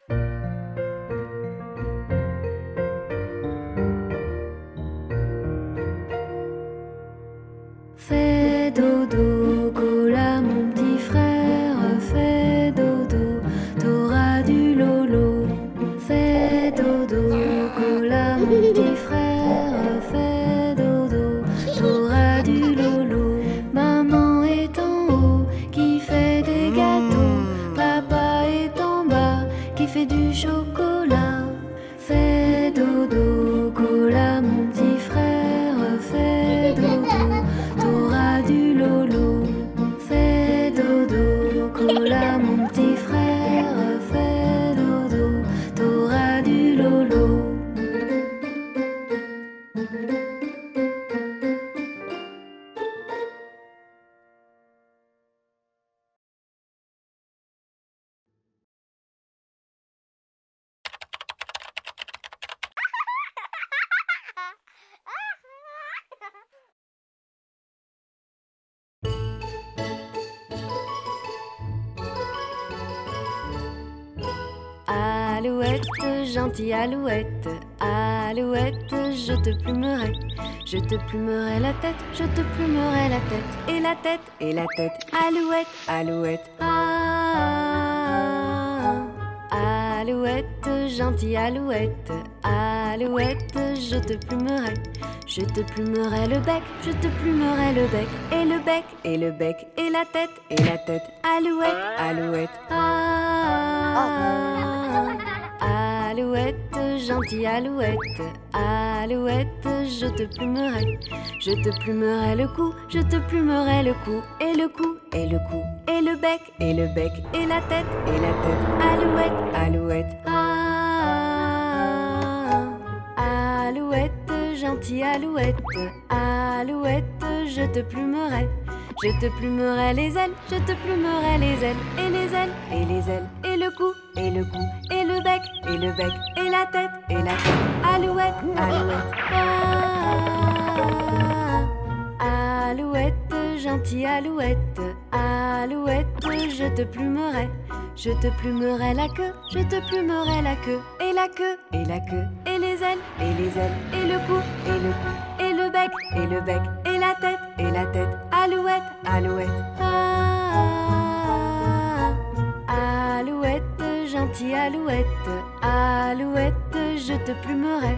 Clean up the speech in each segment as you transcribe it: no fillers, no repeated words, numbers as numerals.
Fais dodo, cola mon petit frère, fais dodo, t'auras du lolo. Fais dodo, cola mon petit frère, fais dodo, t'auras du lolo. Maman est en haut, qui fait des gâteaux, papa est en bas, qui fait du chocolat. Fais dodo, cola mon petit frère, fais dodo, t'auras du lolo. Fais dodo, cola mon petit frère, fais dodo, t'auras du lolo. Alouette, gentille alouette, alouette, je te plumerai. Je te plumerai la tête, je te plumerai la tête. Et la tête, et la tête. Alouette, alouette, ah. Alouette, gentille alouette, alouette, je te plumerai. Je te plumerai le bec, je te plumerai le bec. Et le bec, et le bec. Et la tête, et la tête. Alouette, alouette, ah. Alouette, gentille alouette, alouette, je te plumerai. Je te plumerai le cou, je te plumerai le cou. Et le cou, et le cou. Et le bec, et le bec. Et la tête, et la tête. Alouette, alouette, ah. Alouette, gentille alouette, alouette, je te plumerai. Je te plumerai les ailes, je te plumerai les ailes. Et les ailes, et les ailes. Et le cou, et le cou. Et le bec, et le bec. Et la tête, et la tête. Alouette, alouette, ah. Alouette, gentille alouette, alouette, je te plumerai. Je te plumerai la queue, je te plumerai la queue. Et la queue, et la queue. Et les ailes, et les ailes. Et le cou, et le cou. Et le bec, et le bec. Et la tête, et la tête. Alouette, alouette, ah. Alouette, gentille alouette, alouette, je te plumerai.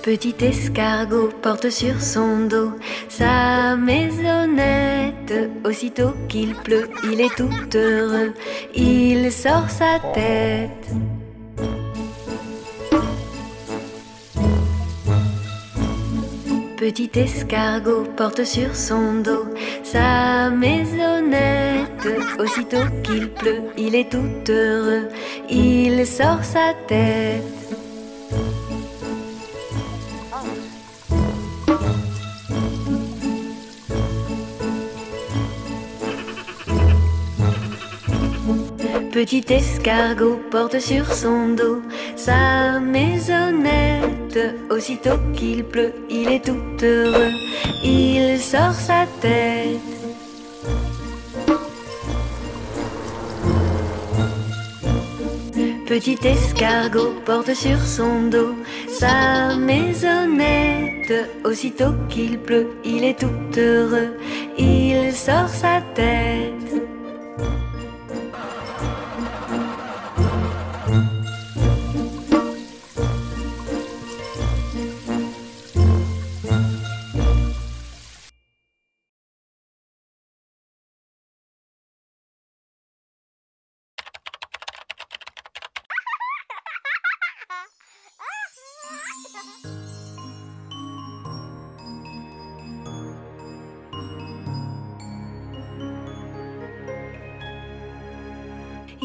Petit escargot porte sur son dos sa maisonnette. Aussitôt qu'il pleut, il est tout heureux, il sort sa tête. Petit escargot porte sur son dos sa maisonnette. Aussitôt qu'il pleut, il est tout heureux, il sort sa tête. Petit escargot porte sur son dos sa maisonnette. Aussitôt qu'il pleut, il est tout heureux, il sort sa tête. Petit escargot porte sur son dos sa maisonnette. Aussitôt qu'il pleut, il est tout heureux, il sort sa tête.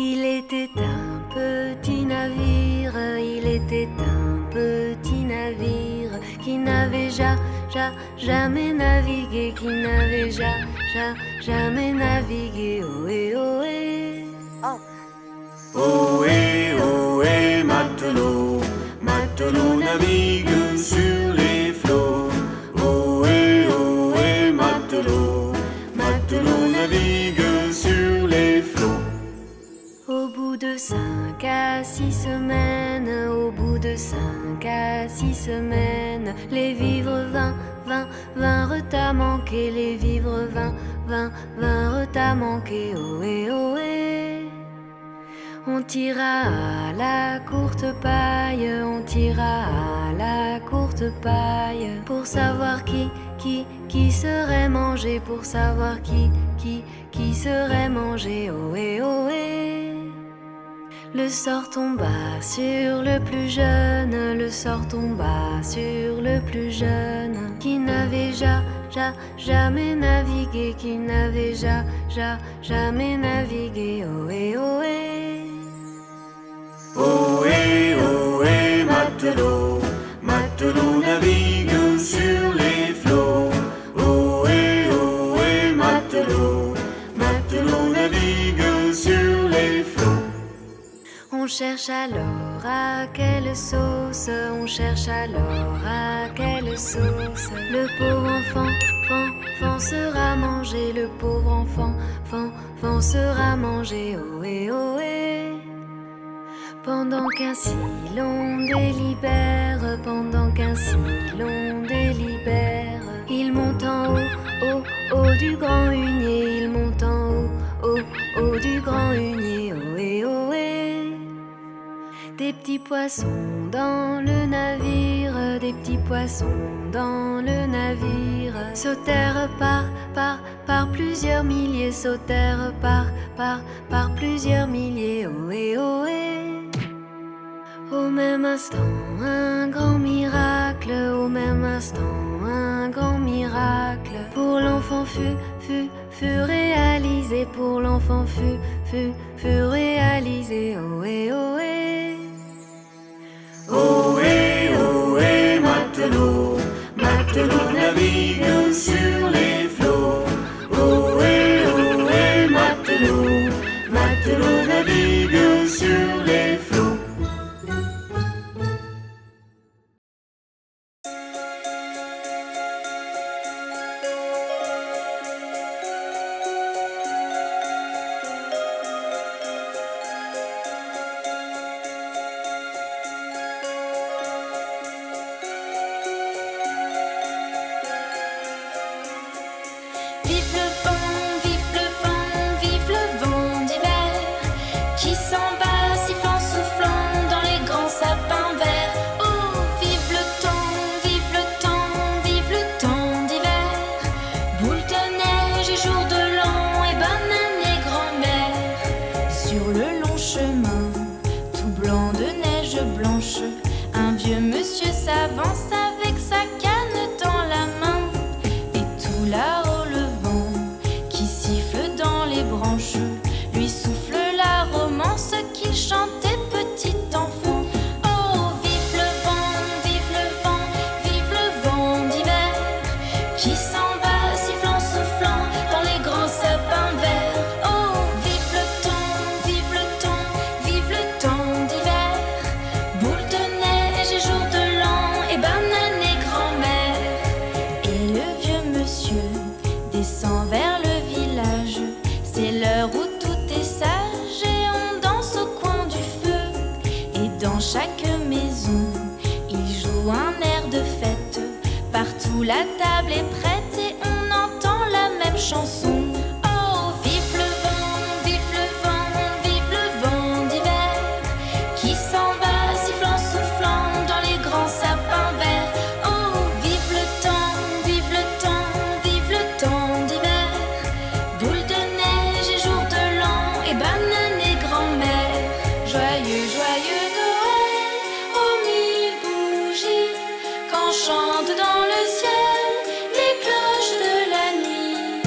Il était un petit navire, il était un petit navire qui n'avait jamais navigué, qui n'avait jamais navigué. Ohé, ohé. Ohé, ohé, matelot, matelot navigue sur les flots. Ohé, ohé, matelot, matelot navigue sur les flots. Au bout de 5 à 6 semaines, au bout de 5 à 6 semaines, les vivres vinrent à manquer, les vivres vinrent à manquer. Ohé, ohé. On tira à la courte paille, on tira à la courte paille, pour savoir qui serait mangé, pour savoir qui serait mangé. Ohé, ohé. Le sort tomba sur le plus jeune, le sort tomba sur le plus jeune, qui n'avait jamais navigué, qui n'avait jamais navigué. Ohé, ohé. Ohé, ohé, matelot, matelot navigue sur les flots. Ohé, ohé, matelot, matelot navigue sur les flots. On cherche alors à quelle sauce, on cherche alors à quelle sauce le pauvre enfant sera mangé, le pauvre enfant sera mangé. Ohé, ohé. Pendant qu'ainsi l'on délibère, pendant qu'ainsi l'on délibère, il monte en haut du grand hunier, il monte en haut du grand hunier. Ohé, ohé. Des petits poissons dans le navire, des petits poissons dans le navire, sautèrent par plusieurs milliers, sautèrent par plusieurs milliers. Ohé, ohé. Au même instant, un grand miracle, au même instant, un grand miracle, pour l'enfant fut réalisé, pour l'enfant fut réalisé. Ohé, ohé. Ohé, ohé, matelot, matelot navigue sur les flots. Ohé, ohé, matelot, matelot navigue sur les flots. S'avance avec sa canne dans la main, et tout là-haut le vent qui siffle dans les branches lui souffle la romance qu'il chantait petit enfant. Oh, vive le vent, vive le vent, vive le vent d'hiver qui s'en va sifflant, soufflant dans les grands sapins verts. Oh, vive le temps, vive le temps, vive le temps d'hiver, boule de neige et jour de banane et grand-mère. Et le vieux monsieur descend vers le village, c'est l'heure où tout est sage et on danse au coin du feu. Et dans chaque maison, il joue un air de fête, partout la table est prête et on entend la même chanson. Oh, vive le vent, vive le vent, vive le vent d'hiver qui s'en va sifflant, soufflant dans les grands sapins verts. Oh, vive le temps, vive le temps, vive le temps d'hiver, boule de neige et jour de l'an et banane et grand-mère. Joyeux, joyeux Noël aux 1000 bougies, quand chantent dans le ciel les cloches de la nuit.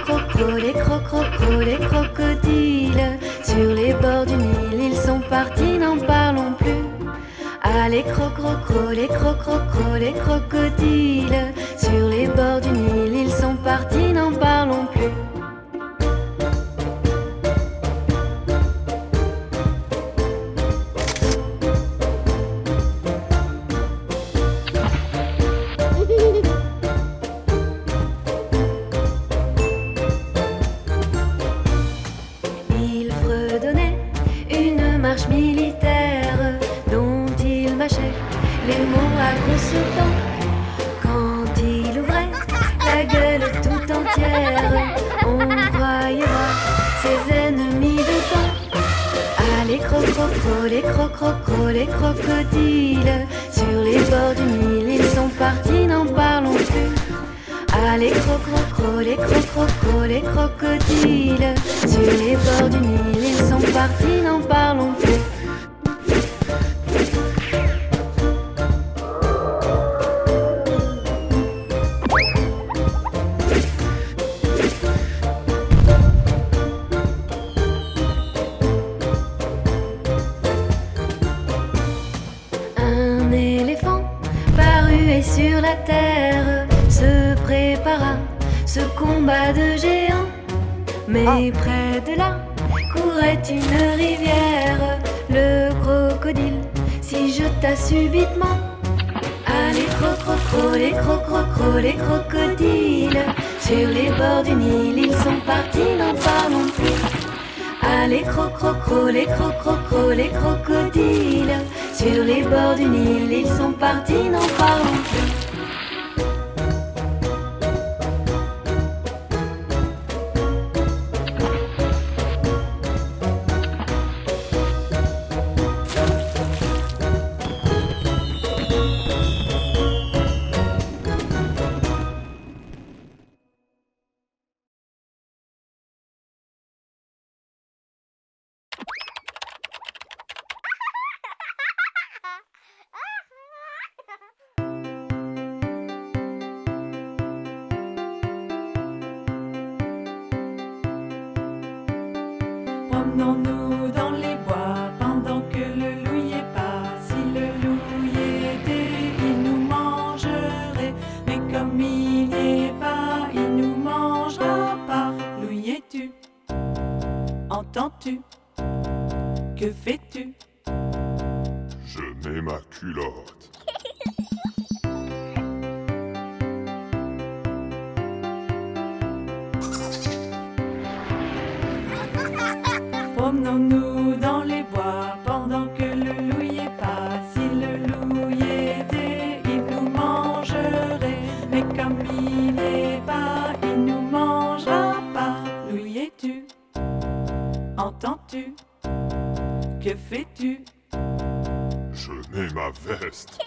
crocro, les crocro, les crocodiles. Sur les bords du Nil, ils sont partis, n'en parlons plus. Ah, les crocro, les crocro, les crocodiles. Sur les bords du Nil, ils sont partis, n'en parlons plus. Militaire dont il mâchait les mots à grosses dents. Quand il ouvrait la gueule tout entière, on croyait voir ses ennemis dedans. Ah, les crocro, les crocro, les crocodiles. Sur les bords du Nil, ils sont partis, n'en parlons plus. Ah, les crocro, les crocro, les crocodiles. Sur les bords du Nil, ils sont partis, n'en parlons plus. Un éléphant parut et sur la terre se prépara ce combat de géants. Mais près de là courait une rivière. Le crocodile s'y jeta subitement. Ah, les crocro, les crocro, les crocodiles. Sur les bords du Nil, ils sont partis, n'en parlons plus. Ah, les crocro, les crocro, les crocodiles. Sur les bords du Nil, ils sont partis, n'en parlons plus. Promenons-nous dans les bois pendant que le loup y est pas. Si le loup y était, il nous mangerait. Mais comme il n'y est pas, il nous mangera pas. Loup y es-tu? Entends-tu? Que fais-tu? Je mets ma culotte. Promenons-nous dans les bois pendant que le loup y est pas. Si le loup y était, il nous mangerait. Mais comme il n'y est pas, il nous mangera pas. Loup y es-tu? Entends-tu? Que fais-tu? Je mets ma veste.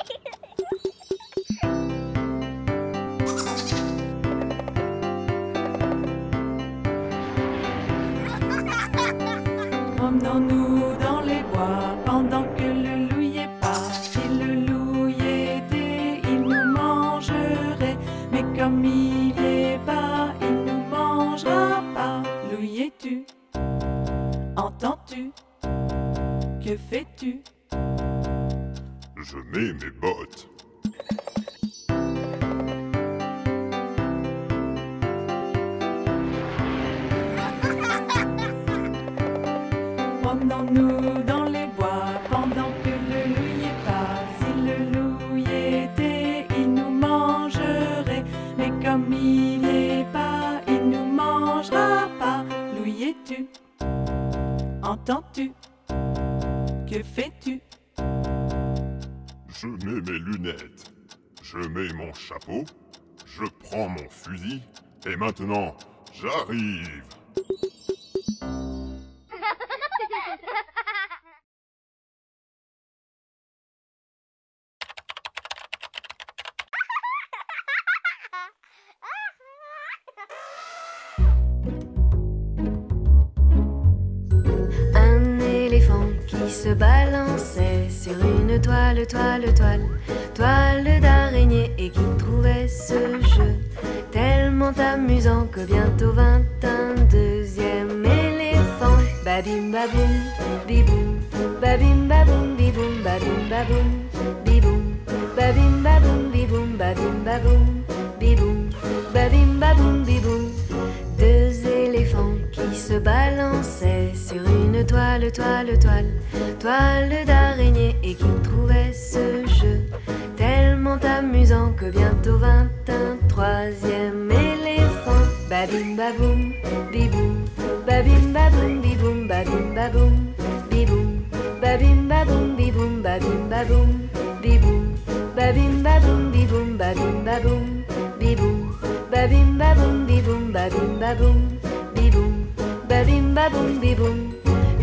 Promenons-nous dans les bois pendant que le loup y est pas. Si le loup y était, il nous mangerait. Mais comme il n'y est pas, il nous mangera pas. Loup y es-tu? Entends-tu? Que fais-tu? Je mets mes bottes. Promenons-nous dans les bois pendant que le loup y est pas. Si le loup y était, il nous mangerait. Mais comme il n'y est pas, il nous mangera pas. Loup y es-tu? Entends-tu? Que fais-tu? Je mets mes lunettes. Je mets mon chapeau. Je prends mon fusil. Et maintenant, j'arrive. Un éléphant qui se balançait sur une toile, toile d'araignée et qui trouvait ce jeu tellement tellement amusant que bientôt vint un deuxième éléphant. Babim baboum, biboum, babim baboum, biboum, babim baboum, biboum, babim baboum, biboum, babim baboum, biboum, babim baboum, biboum. Deux éléphants qui se balançaient sur une toile, toile, toile, toile d'araignée, et qui trouvaient ce jeu tellement amusant que bientôt vint un troisième éléphant. Babim baboum, biboum, babim baboum, biboum, babim baboum, biboum, babim baboum, biboum, babim baboum, biboum, babim baboum, biboum, babim baboum, biboum, babim baboum, biboum, babim baboum, biboum, babim baboum, biboum.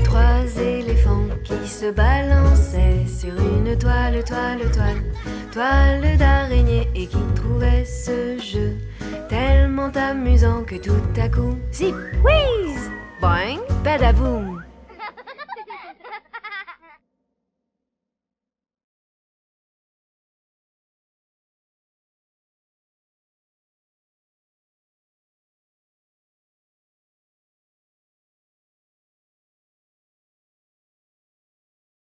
Trois éléphants qui se balançaient sur une toile, toile, toile, toile d'araignée, et qui trouvaient ce jeu tellement amusant que tout à coup, zip, whiz, boing, badaboum,